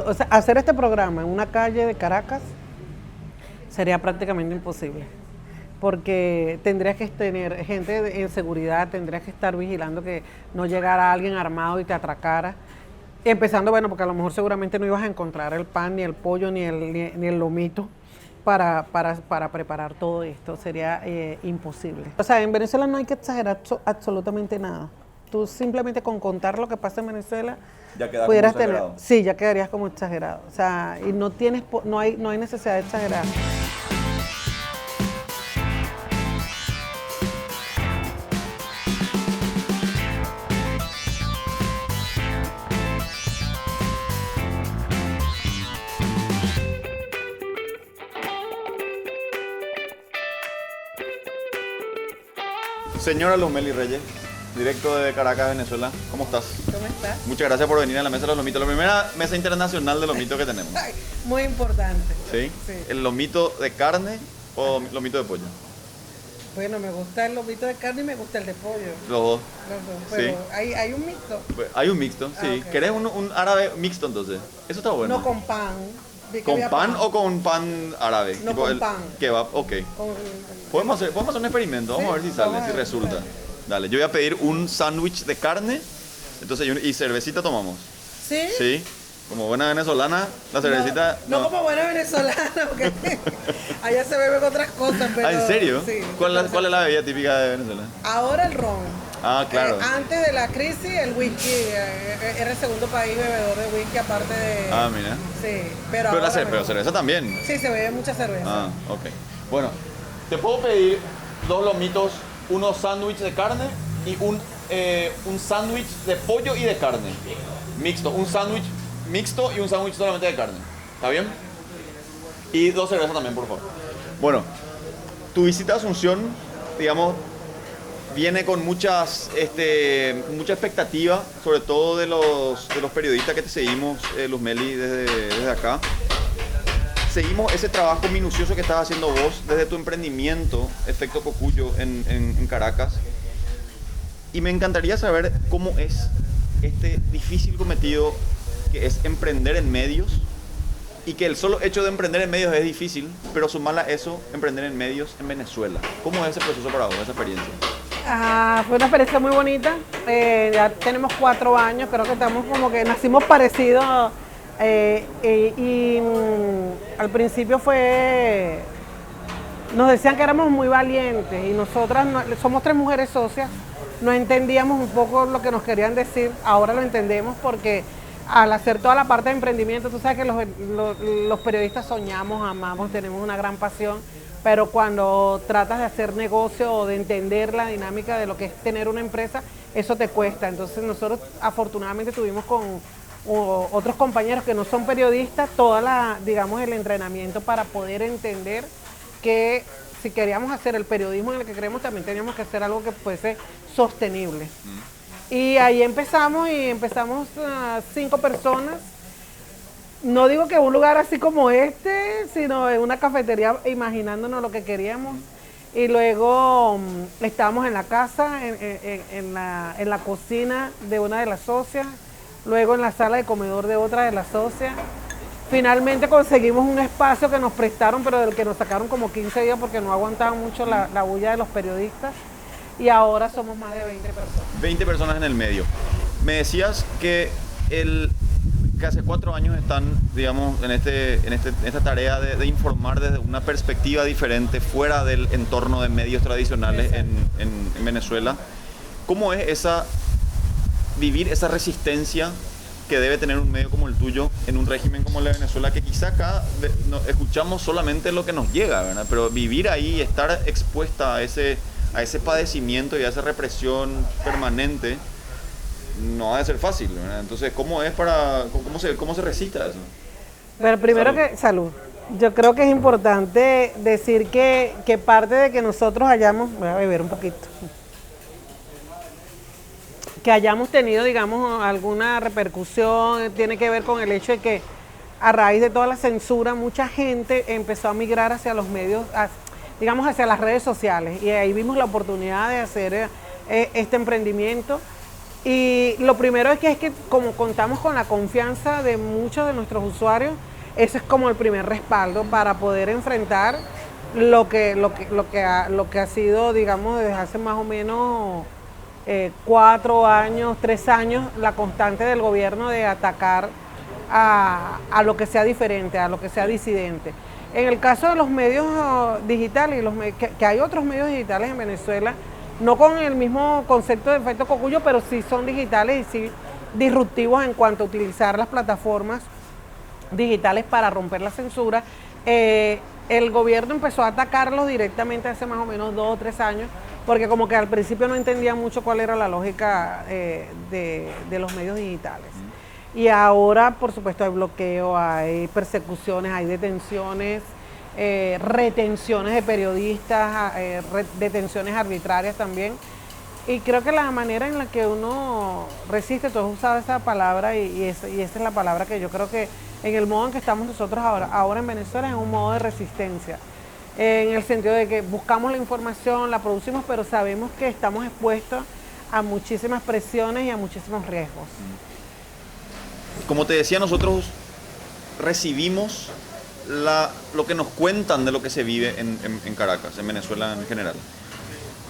O sea, hacer este programa en una calle de Caracas sería prácticamente imposible, porque tendrías que tener gente en seguridad, tendrías que estar vigilando que no llegara alguien armado y te atracara. Empezando, bueno, porque a lo mejor seguramente no ibas a encontrar el pan, ni el pollo, ni el lomito para preparar todo esto. Sería imposible. O sea, en Venezuela no hay que exagerar absolutamente nada. Tú simplemente con contar lo que pasa en Venezuela ya queda pudieras como tener, exagerado. sí, ya quedarías como exagerado. O sea, y no hay necesidad de exagerar. Señora Luzmely Reyes, directo de Caracas, Venezuela, ¿cómo estás? ¿Cómo estás? Muchas gracias por venir a la mesa de los lomitos, la primera mesa internacional de lomitos que tenemos. Muy importante. ¿Sí? Sí. ¿El lomito de carne o lomito de pollo? Bueno, me gusta el lomito de carne y me gusta el de pollo. Los dos. Los dos, pero Sí. hay un mixto. Hay un mixto, sí. Ok. ¿Querés un árabe mixto entonces? Eso está bueno. No con pan. Vi que ¿Con había pan o con pan árabe? No, con pan. Kebab, ok. Con- Podemos hacer un experimento, vamos Sí, a ver si sale, vamos a si ver, resulta. dale. Dale, yo voy a pedir un sándwich de carne, entonces y cervecita tomamos. ¿Sí? Sí, como buena venezolana, la cervecita... No como buena venezolana, porque allá se beben otras cosas, pero... Ah, ¿en serio? Sí. ¿Cuál es la bebida típica de Venezuela? Ahora el ron. Ah, claro. Antes de la crisis, el whisky. Era el segundo país bebedor de whisky, aparte de... Ah, mira. Sí, pero Pero, ahora pero cerveza también. Sí, se bebe mucha cerveza. Ah, ok. Bueno, te puedo pedir dos lomitos, unos sándwiches de carne y un sándwich de pollo y de carne. Mixto, un sándwich mixto y un sándwich solamente de carne. ¿Está bien? Y dos cervezas también, por favor. Bueno, tu visita a Asunción, digamos, viene con mucha expectativa, sobre todo de los periodistas que te seguimos, Luzmely, desde acá. Seguimos ese trabajo minucioso que estás haciendo vos desde tu emprendimiento, Efecto Cocuyo, en Caracas. Y me encantaría saber cómo es este difícil cometido que es emprender en medios, y que el solo hecho de emprender en medios es difícil, pero sumarle a eso, emprender en medios en Venezuela. ¿Cómo es ese proceso para vos, esa experiencia? Fue una experiencia muy bonita. Ya tenemos 4 años, creo que estamos como que nacimos parecidos. Al principio nos decían que éramos muy valientes y nosotras somos 3 mujeres socias, no entendíamos un poco lo que nos querían decir. Ahora lo entendemos porque al hacer toda la parte de emprendimiento, tú sabes que los periodistas soñamos, amamos, tenemos una gran pasión, pero cuando tratas de hacer negocio o de entender la dinámica de lo que es tener una empresa, eso te cuesta. Entonces nosotros afortunadamente tuvimos con otros compañeros que no son periodistas, digamos, el entrenamiento para poder entender que si queríamos hacer el periodismo en el que creemos, también teníamos que hacer algo que fuese sostenible. Y ahí empezamos 5 personas. No digo que en un lugar así como este, sino en una cafetería, imaginándonos lo que queríamos. Y luego estábamos en la casa, en la cocina de una de las socias, luego en la sala de comedor de otra de las socias. Finalmente conseguimos un espacio que nos prestaron, pero del que nos sacaron como 15 días porque no aguantaban mucho la bulla de los periodistas. Y ahora somos más de 20 personas. 20 personas en el medio. Me decías que hace 4 años están, digamos, en esta tarea de informar desde una perspectiva diferente, fuera del entorno de medios tradicionales en Venezuela. ¿Cómo es vivir esa resistencia que debe tener un medio como el tuyo en un régimen como el de Venezuela, que quizá acá escuchamos solamente lo que nos llega, ¿verdad? Pero vivir ahí, estar expuesta a ese padecimiento y a esa represión permanente, no ha de ser fácil, ¿verdad? Entonces, ¿cómo se resiste a eso? Pero primero salud. Yo creo que es importante decir que parte de que nosotros voy a beber un poquito, que hayamos tenido, digamos, alguna repercusión, tiene que ver con el hecho de que a raíz de toda la censura, mucha gente empezó a migrar hacia los medios, digamos, hacia las redes sociales, y ahí vimos la oportunidad de hacer este emprendimiento. Y lo primero es que como contamos con la confianza de muchos de nuestros usuarios, eso es como el primer respaldo para poder enfrentar lo que ha sido, digamos, desde hace más o menos 4 años, 3 años, la constante del gobierno de atacar a lo que sea diferente, a lo que sea disidente. En el caso de los medios digitales, que hay otros medios digitales en Venezuela, no con el mismo concepto de efecto Cocuyo, pero sí son digitales y sí disruptivos en cuanto a utilizar las plataformas digitales para romper la censura. El gobierno empezó a atacarlos directamente hace más o menos 2 o 3 años, porque como que al principio no entendía mucho cuál era la lógica de los medios digitales. Y ahora, por supuesto, hay bloqueo, hay persecuciones, hay detenciones, retenciones de periodistas, detenciones arbitrarias también. Y creo que la manera en la que uno resiste, tú has usado esa palabra y esa es la palabra que yo creo que en el modo en que estamos nosotros ahora en Venezuela es un modo de resistencia. En el sentido de que buscamos la información, la producimos, pero sabemos que estamos expuestos a muchísimas presiones y a muchísimos riesgos. Como te decía, nosotros recibimos lo que nos cuentan de lo que se vive en Caracas, en Venezuela en general.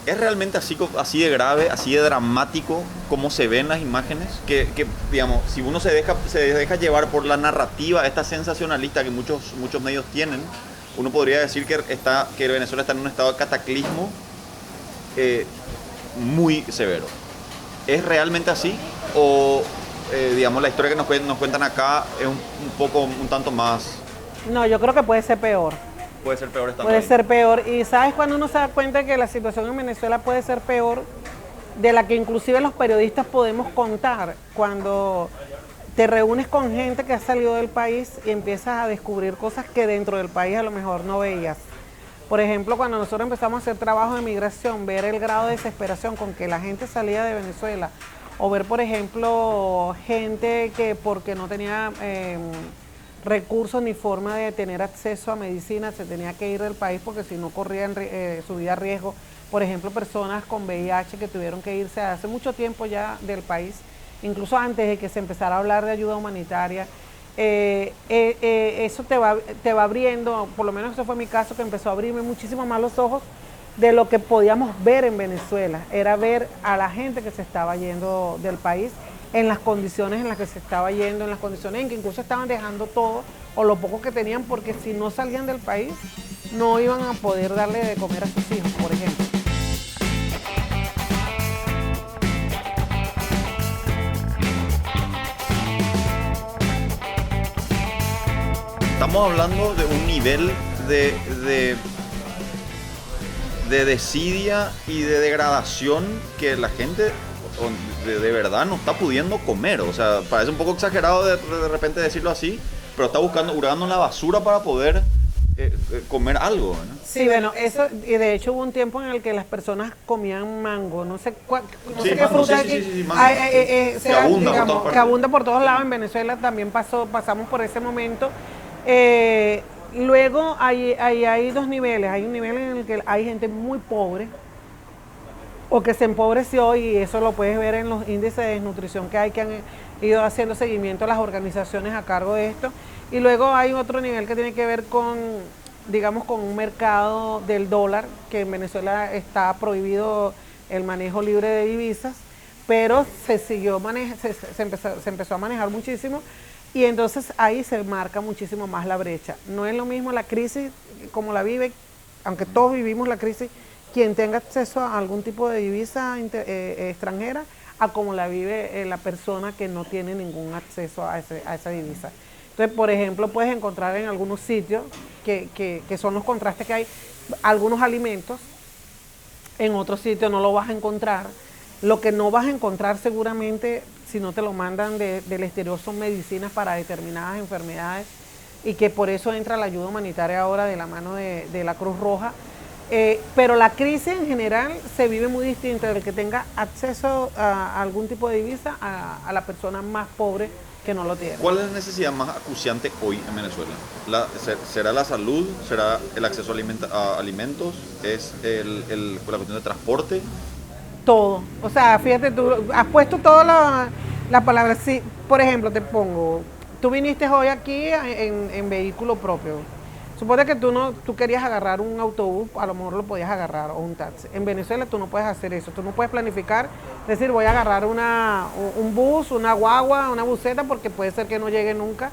¿Es realmente así de grave, así de dramático como se ven las imágenes? Que digamos, si uno se deja llevar por la narrativa, esta sensacionalista que muchos medios tienen, uno podría decir que Venezuela está en un estado de cataclismo muy severo. ¿Es realmente así? ¿O digamos, la historia que nos cuentan acá es un tanto más? No, yo creo que puede ser peor. Puede ser peor estando Puede ahí. ser peor. Y ¿sabes cuando uno se da cuenta que la situación en Venezuela puede ser peor de la que inclusive los periodistas podemos contar? Cuando te reúnes con gente que ha salido del país y empiezas a descubrir cosas que dentro del país a lo mejor no veías. Por ejemplo, cuando nosotros empezamos a hacer trabajo de migración, ver el grado de desesperación con que la gente salía de Venezuela, o ver, por ejemplo, gente que porque no tenía recursos ni forma de tener acceso a medicina se tenía que ir del país porque si no corrían su vida a riesgo. Por ejemplo, personas con VIH que tuvieron que irse hace mucho tiempo ya del país, incluso antes de que se empezara a hablar de ayuda humanitaria. Eso te va abriendo, por lo menos ese fue mi caso, que empezó a abrirme muchísimo más los ojos de lo que podíamos ver en Venezuela. Era ver a la gente que se estaba yendo del país en las condiciones en las que se estaba yendo, en las condiciones en que incluso estaban dejando todo o lo poco que tenían, porque si no salían del país no iban a poder darle de comer a sus hijos, por ejemplo. Estamos hablando de un nivel de desidia y de degradación que la gente de verdad no está pudiendo comer. O sea, parece un poco exagerado de repente decirlo así, pero está hurgando en la basura para poder comer algo, ¿no? Sí, bueno, eso, y de hecho hubo un tiempo en el que las personas comían mango, no sé Sí, qué mango, fruta sí, mango. Que abunda por todas partes. que abunda por todos lados. En Venezuela también pasamos por ese momento. Luego hay 2 niveles. Hay un nivel en el que hay gente muy pobre o que se empobreció, y eso lo puedes ver en los índices de desnutrición que han ido haciendo seguimiento a las organizaciones a cargo de esto. Y luego hay otro nivel que tiene que ver con, digamos, con un mercado del dólar, que en Venezuela está prohibido el manejo libre de divisas, pero se empezó a manejar muchísimo. Y entonces ahí se marca muchísimo más la brecha. No es lo mismo la crisis como la vive, aunque todos vivimos la crisis, quien tenga acceso a algún tipo de divisa extranjera, a como la vive la persona que no tiene ningún acceso a esa divisa. Entonces, por ejemplo, puedes encontrar en algunos sitios, que son los contrastes que hay, algunos alimentos, en otros sitios no lo vas a encontrar. Lo que no vas a encontrar seguramente, si no te lo mandan del exterior, son medicinas para determinadas enfermedades, y que por eso entra la ayuda humanitaria ahora de la mano de la Cruz Roja. Pero la crisis en general se vive muy distinta del que tenga acceso a algún tipo de divisa a la persona más pobre que no lo tiene. ¿Cuál es la necesidad más acuciante hoy en Venezuela? ¿Será la salud? ¿Será el acceso a alimentos? ¿Es la cuestión de transporte? todo. O sea, fíjate, tú has puesto todas las palabras. Sí, por ejemplo, te pongo, tú viniste hoy aquí en vehículo propio. Supone que tú querías agarrar un autobús, a lo mejor lo podías agarrar, o un taxi. En Venezuela tú no puedes hacer eso, tú no puedes planificar, decir voy a agarrar un bus, una guagua, una buseta, porque puede ser que no llegue nunca.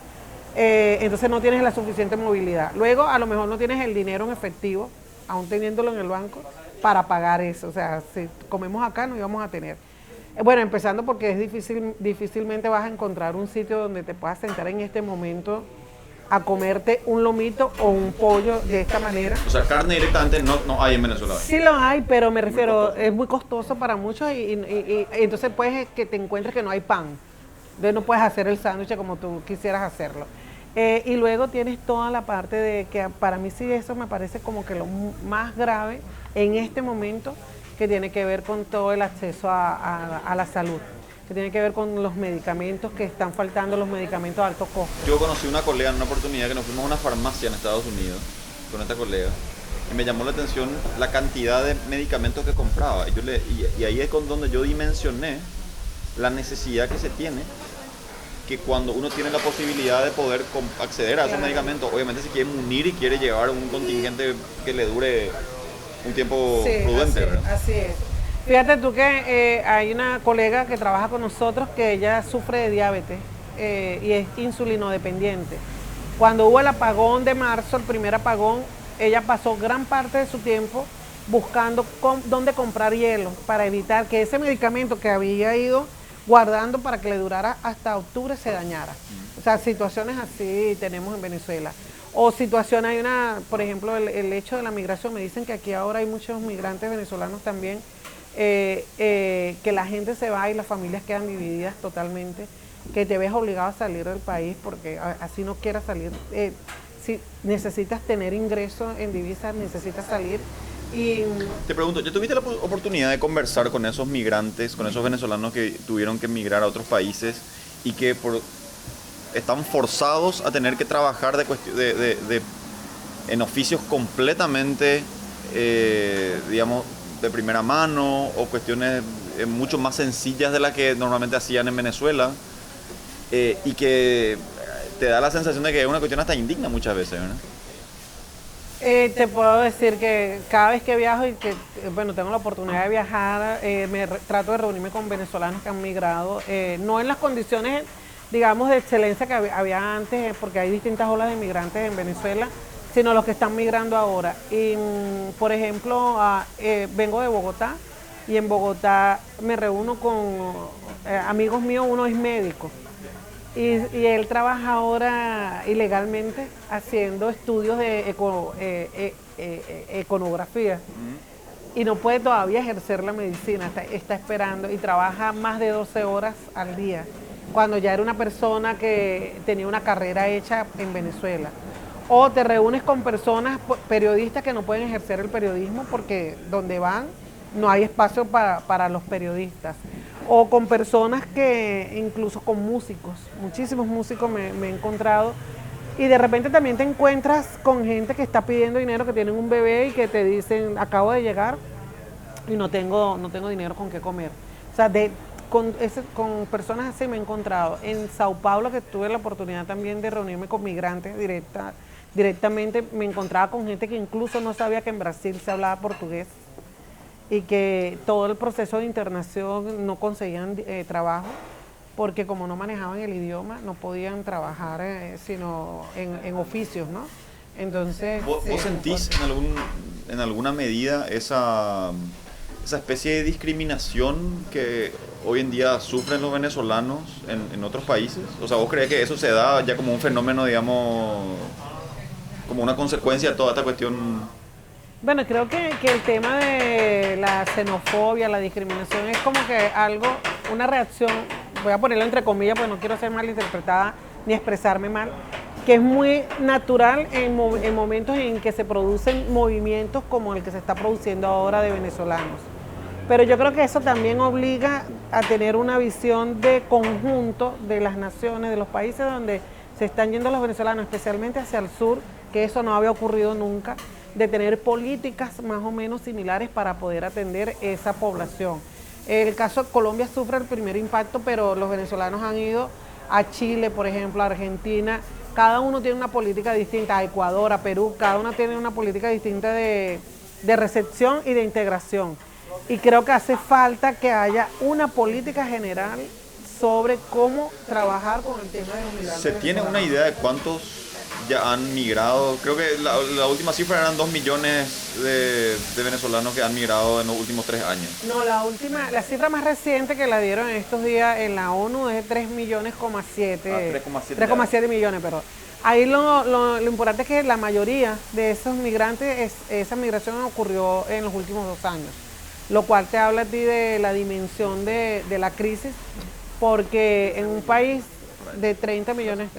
Entonces no tienes la suficiente movilidad. Luego a lo mejor no tienes el dinero en efectivo, aún teniéndolo en el banco, para pagar eso. O sea, si comemos acá no íbamos a tener. Bueno, empezando porque es difícilmente vas a encontrar un sitio donde te puedas sentar en este momento a comerte un lomito o un pollo de esta manera. O sea, carne directamente no hay en Venezuela. Sí lo hay, pero me refiero, es muy costoso para muchos y entonces puedes que te encuentres que no hay pan. Entonces no puedes hacer el sándwich como tú quisieras hacerlo. Y luego tienes toda la parte de que para mí sí eso me parece como que lo más grave en este momento, que tiene que ver con todo el acceso a la salud, que tiene que ver con los medicamentos, que están faltando los medicamentos de alto costo. Yo conocí una colega en una oportunidad que nos fuimos a una farmacia en Estados Unidos con esta colega y me llamó la atención la cantidad de medicamentos que compraba. Y ahí es con donde yo dimensioné la necesidad que se tiene, que cuando uno tiene la posibilidad de poder acceder a esos medicamentos, obviamente se quiere munir y quiere llevar un contingente que le dure un tiempo prudente, así, ¿verdad? Así es. Fíjate tú que hay una colega que trabaja con nosotros que ella sufre de diabetes y es insulinodependiente. Cuando hubo el apagón de marzo, el primer apagón, ella pasó gran parte de su tiempo buscando dónde comprar hielo para evitar que ese medicamento que había ido guardando para que le durara hasta octubre se dañara. O sea, situaciones así tenemos en Venezuela. O situaciones, por ejemplo, el hecho de la migración. Me dicen que aquí ahora hay muchos migrantes venezolanos también, que la gente se va y las familias quedan divididas totalmente, que te ves obligado a salir del país porque así no quieras salir. Si necesitas tener ingresos en divisas, necesitas salir. Y te pregunto, ¿ya tuviste la oportunidad de conversar con esos migrantes, con esos venezolanos que tuvieron que emigrar a otros países y que están forzados a tener que trabajar en oficios completamente, digamos, de primera mano, o cuestiones mucho más sencillas de las que normalmente hacían en Venezuela, y que te da la sensación de que es una cuestión hasta indigna muchas veces, ¿verdad? Te puedo decir que cada vez que viajo y que, bueno, tengo la oportunidad de viajar, trato de reunirme con venezolanos que han migrado, no en las condiciones, digamos, de excelencia que había antes, porque hay distintas olas de migrantes en Venezuela, sino los que están migrando ahora. Y, por ejemplo, vengo de Bogotá y en Bogotá me reúno con amigos míos, uno es médico. Y él trabaja ahora ilegalmente haciendo estudios de econografía y no puede todavía ejercer la medicina, está esperando y trabaja más de 12 horas al día, cuando ya era una persona que tenía una carrera hecha en Venezuela. O te reúnes con personas, periodistas que no pueden ejercer el periodismo porque donde van no hay espacio para los periodistas. O con personas que, incluso con músicos, muchísimos músicos me he encontrado, y de repente también te encuentras con gente que está pidiendo dinero, que tienen un bebé y que te dicen, acabo de llegar y no tengo dinero con qué comer. O sea, con personas así me he encontrado. En Sao Paulo, que tuve la oportunidad también de reunirme con migrantes directamente, me encontraba con gente que incluso no sabía que en Brasil se hablaba portugués, y que todo el proceso de internación no conseguían trabajo porque como no manejaban el idioma no podían trabajar sino en oficios, ¿no? Entonces... ¿Vos sentís en alguna medida esa especie de discriminación que hoy en día sufren los venezolanos en otros países? O sea, ¿vos crees que eso se da ya como un fenómeno, digamos, como una consecuencia de toda esta cuestión? Bueno, creo que el tema de la xenofobia, la discriminación es como que una reacción, voy a ponerlo entre comillas porque no quiero ser malinterpretada ni expresarme mal, que es muy natural en momentos en que se producen movimientos como el que se está produciendo ahora de venezolanos. Pero yo creo que eso también obliga a tener una visión de conjunto de las naciones, de los países donde se están yendo los venezolanos, especialmente hacia el sur, que eso no había ocurrido nunca, de tener políticas más o menos similares para poder atender esa población. El caso de Colombia sufre el primer impacto, pero los venezolanos han ido a Chile, por ejemplo, a Argentina. Cada uno tiene una política distinta, a Ecuador, a Perú, cada uno tiene una política distinta de recepción y de integración. Y creo que hace falta que haya una política general sobre cómo trabajar con el tema de los migrantes. ¿Se tiene una idea de cuántos ya han migrado? Creo que la última cifra eran 2 millones de venezolanos que han migrado en los últimos 3 años. No, la cifra más reciente que la dieron en estos días en la ONU es de 3 millones, 3,7 millones, perdón. Ahí lo importante es que la mayoría de esos migrantes, esa migración ocurrió en los últimos 2 años, lo cual te habla a ti de la dimensión de la crisis, porque en un país de 30 millones,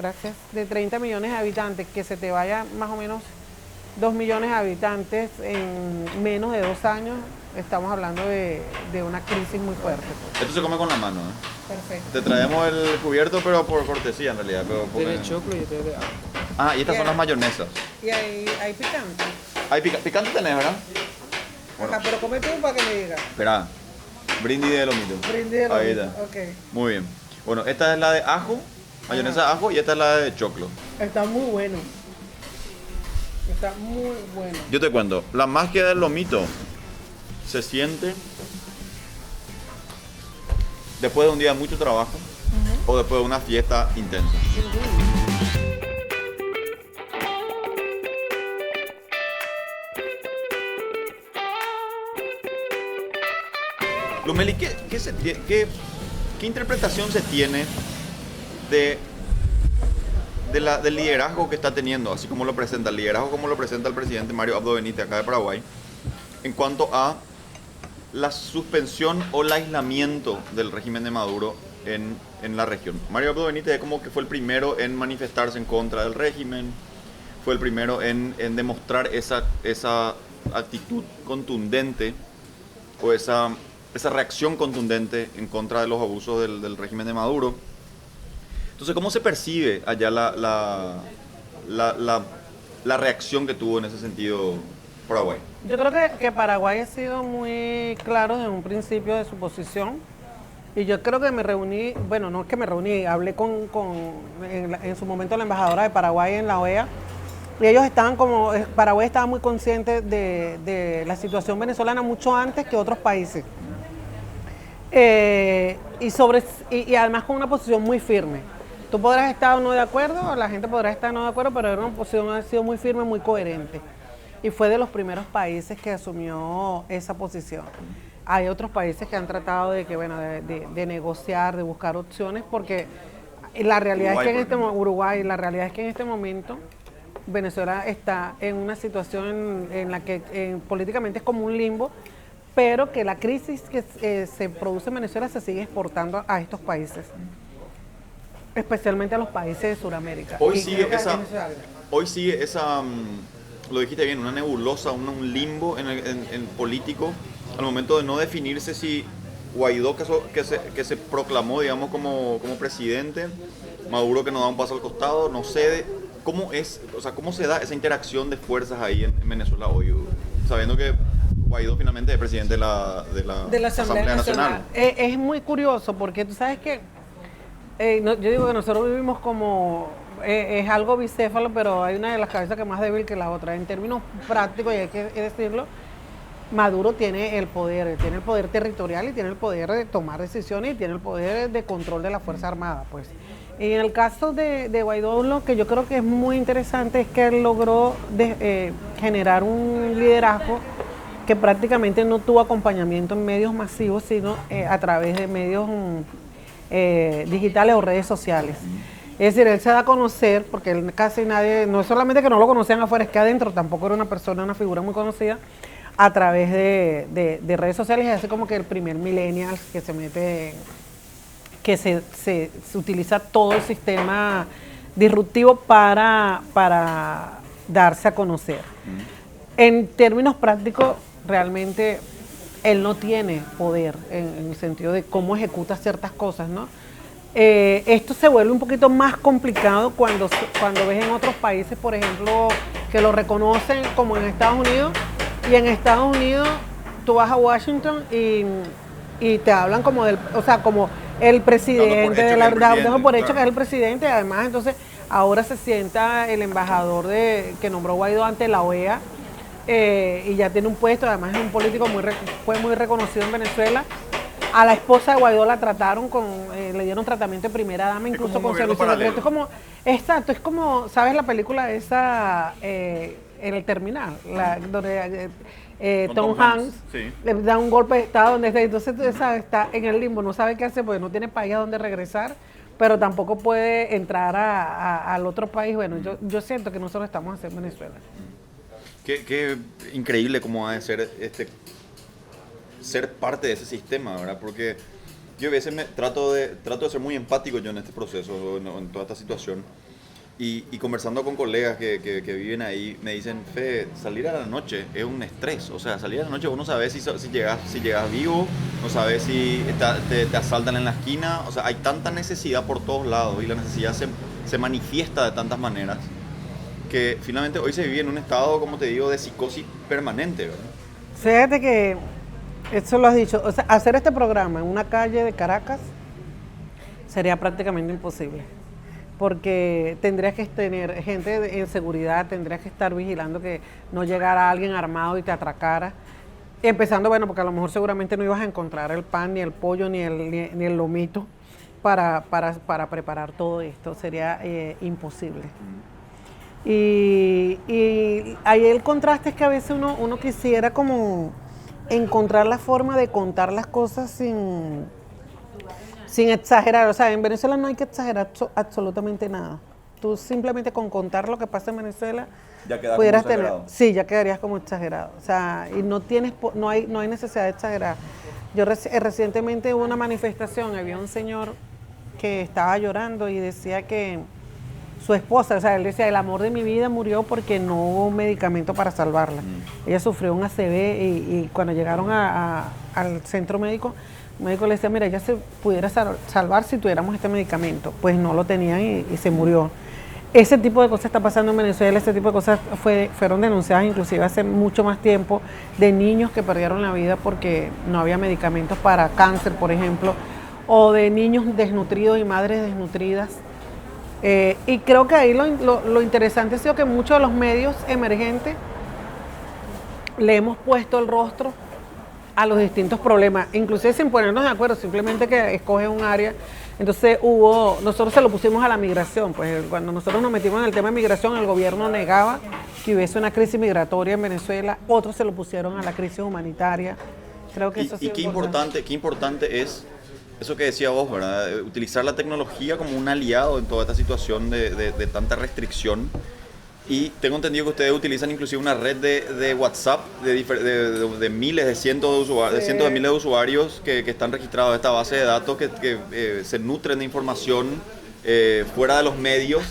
de 30 millones de habitantes, que se te vaya más o menos 2 millones de habitantes en menos de 2 años, estamos hablando de una crisis muy fuerte. Esto se come con la mano, Perfecto. Te traemos el cubierto, pero por cortesía en realidad. Tiene choclo y tiene agua. Ah, y estas son las mayonesas. Y hay picante. Hay picante tenés, ¿verdad? Ajá, pero come tú para que me digas. Espera, brindis de lomito. Brindis de Ahí lomito, está. ok. Muy bien. Bueno, esta es la de ajo, mayonesa de ajo, y esta es la de choclo. Está muy bueno. Está muy bueno. Yo te cuento, la magia del lomito se siente después de un día de mucho trabajo o después de una fiesta intensa. Lumeli, ¿qué interpretación se tiene del liderazgo que está teniendo, así como lo presenta el liderazgo, como lo presenta el presidente Mario Abdo Benítez acá de Paraguay, en cuanto a la suspensión o el aislamiento del régimen de Maduro en la región? Mario Abdo Benítez es como que fue el primero en manifestarse en contra del régimen, fue el primero en demostrar esa actitud contundente o esa reacción contundente en contra de los abusos del régimen de Maduro. Entonces, ¿cómo se percibe allá la reacción que tuvo en ese sentido Paraguay? Yo creo que Paraguay ha sido muy claro desde un principio de su posición. Y yo creo que me reuní, bueno, no es que me reuní, hablé en su momento la embajadora de Paraguay en la OEA. Y ellos Paraguay estaba muy consciente de la situación venezolana mucho antes que otros países. Y además con una posición muy firme. Tú podrás estar o no de acuerdo, la gente podrá estar no de acuerdo, pero era una posición ha sido muy firme, muy coherente. Y fue de los primeros países que asumió esa posición. Hay otros países que han tratado de negociar, de buscar opciones, porque la realidad es que Uruguay, la realidad es que en este momento Venezuela está en una situación en la que políticamente es como un limbo, pero que la crisis que se produce en Venezuela se sigue exportando a estos países, especialmente a los países de Sudamérica. Hoy sigue esa, lo dijiste bien, una nebulosa, un limbo en político, al momento de no definirse si Guaidó, que se proclamó, digamos, como presidente, Maduro, que no da un paso al costado, no cede. ¿Cómo se da esa interacción de fuerzas ahí en Venezuela hoy, sabiendo que Guaidó finalmente es presidente de la Asamblea Nacional? Es muy curioso porque tú sabes que yo digo que nosotros vivimos como es algo bicéfalo, pero hay una de las cabezas que es más débil que la otra. En términos prácticos, y hay que decirlo, Maduro tiene el poder territorial y tiene el poder de tomar decisiones y tiene el poder de control de la Fuerza Armada, pues. Y en el caso de Guaidó, lo que yo creo que es muy interesante es que él logró generar un liderazgo que prácticamente no tuvo acompañamiento en medios masivos, sino a través de medios digitales o redes sociales. Es decir, él se da a conocer, porque él casi nadie, no es solamente que no lo conocían afuera, es que adentro tampoco era una figura muy conocida, a través de redes sociales, y así como que el primer millennial que se mete, que se utiliza todo el sistema disruptivo para darse a conocer. En términos prácticos, realmente él no tiene poder en el sentido de cómo ejecuta ciertas cosas, ¿no? Esto se vuelve un poquito más complicado cuando ves en otros países, por ejemplo, que lo reconocen como en Estados Unidos, y en Estados Unidos tú vas a Washington y y te hablan como o sea, como el presidente de la dejo por hecho que es el presidente, además entonces ahora se sienta el embajador que nombró Guaidó ante la OEA, y ya tiene un puesto, además es un político fue muy reconocido en Venezuela. A la esposa de Guaidó la trataron le dieron tratamiento de primera dama, incluso con servicio secreto. Exacto, es como, ¿sabes la película esa en el terminal? Donde Tom Hanks le da un golpe de estado donde entonces tú sabes, está en el limbo, no sabe qué hacer porque no tiene país a donde regresar, pero tampoco puede entrar al otro país. Bueno, yo siento que nosotros estamos haciendo en Venezuela. Qué increíble cómo ha de ser ser parte de ese sistema, ¿verdad? Porque yo a veces trato de ser muy empático yo en este proceso, en toda esta situación. Y conversando con colegas que viven ahí, me dicen, Fe, salir a la noche es un estrés. O sea, salir a la noche vos no sabes si llegas vivo, no sabes si te asaltan en la esquina. O sea, hay tanta necesidad por todos lados y la necesidad se manifiesta de tantas maneras que finalmente hoy se vive en un estado, como te digo, de psicosis permanente, ¿verdad? Fíjate que eso lo has dicho, o sea, hacer este programa en una calle de Caracas sería prácticamente imposible, porque tendrías que tener gente en seguridad, tendrías que estar vigilando que no llegara alguien armado y te atracara, empezando, bueno, porque a lo mejor seguramente no ibas a encontrar el pan, ni el pollo, ni el lomito para preparar todo esto, sería imposible. Y ahí el contraste es que a veces uno quisiera como encontrar la forma de contar las cosas sin exagerar. O sea, en Venezuela no hay que exagerar absolutamente nada. Tú simplemente con contar lo que pasa en Venezuela ya pudieras tener, sí, ya quedarías como exagerado. O sea, y no hay necesidad de exagerar. Yo recientemente hubo una manifestación, había un señor que estaba llorando y decía que su esposa, o sea, él decía, el amor de mi vida murió porque no hubo un medicamento para salvarla. Ella sufrió un ACV y cuando llegaron al centro médico, el médico le decía, mira, ella se pudiera salvar si tuviéramos este medicamento. Pues no lo tenían y se murió. Ese tipo de cosas está pasando en Venezuela, ese tipo de cosas fueron denunciadas inclusive hace mucho más tiempo, de niños que perdieron la vida porque no había medicamentos para cáncer, por ejemplo, o de niños desnutridos y madres desnutridas. Y creo que ahí lo interesante ha sido que muchos de los medios emergentes le hemos puesto el rostro a los distintos problemas, inclusive sin ponernos de acuerdo, simplemente que escoge un área. Entonces nosotros se lo pusimos a la migración, pues cuando nosotros nos metimos en el tema de migración, el gobierno negaba que hubiese una crisis migratoria en Venezuela, otros se lo pusieron a la crisis humanitaria. Creo que eso ha sido qué importante es eso que decía vos, ¿verdad? Utilizar la tecnología como un aliado en toda esta situación de tanta restricción. Y tengo entendido que ustedes utilizan inclusive una red de WhatsApp de miles, de cientos de miles de usuarios que están registrados en esta base de datos que se nutren de información fuera de los medios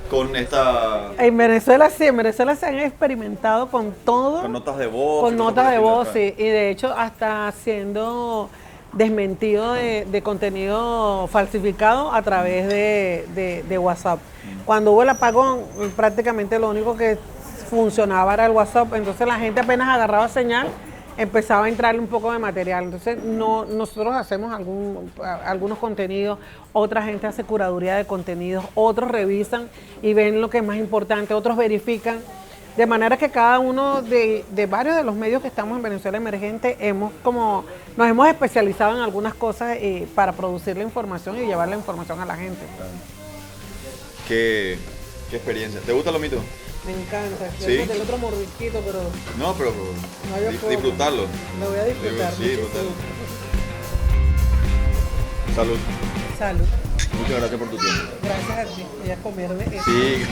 con esta... En Venezuela sí, se han experimentado con todo. Con notas de voz. Con notas de voz, sí. Y de hecho hasta haciendo desmentido de contenido falsificado a través de WhatsApp. Cuando hubo el apagón, prácticamente lo único que funcionaba era el WhatsApp, entonces la gente apenas agarraba señal, empezaba a entrarle un poco de material. Entonces nosotros hacemos algunos contenidos, otra gente hace curaduría de contenidos, otros revisan y ven lo que es más importante, otros verifican. De manera que cada uno de varios de los medios que estamos en Venezuela Emergente nos hemos especializado en algunas cosas para producir la información y llevar la información a la gente. ¿Qué experiencia? ¿Te gusta lo mito? Me encanta. ¿Sí? El otro mordisquito, pero... No, pero disfrutarlo. Lo voy a disfrutar. Sí, total. Salud. Salud. Muchas gracias por tu tiempo. Gracias a ti. Voy a comerme esto. Sí.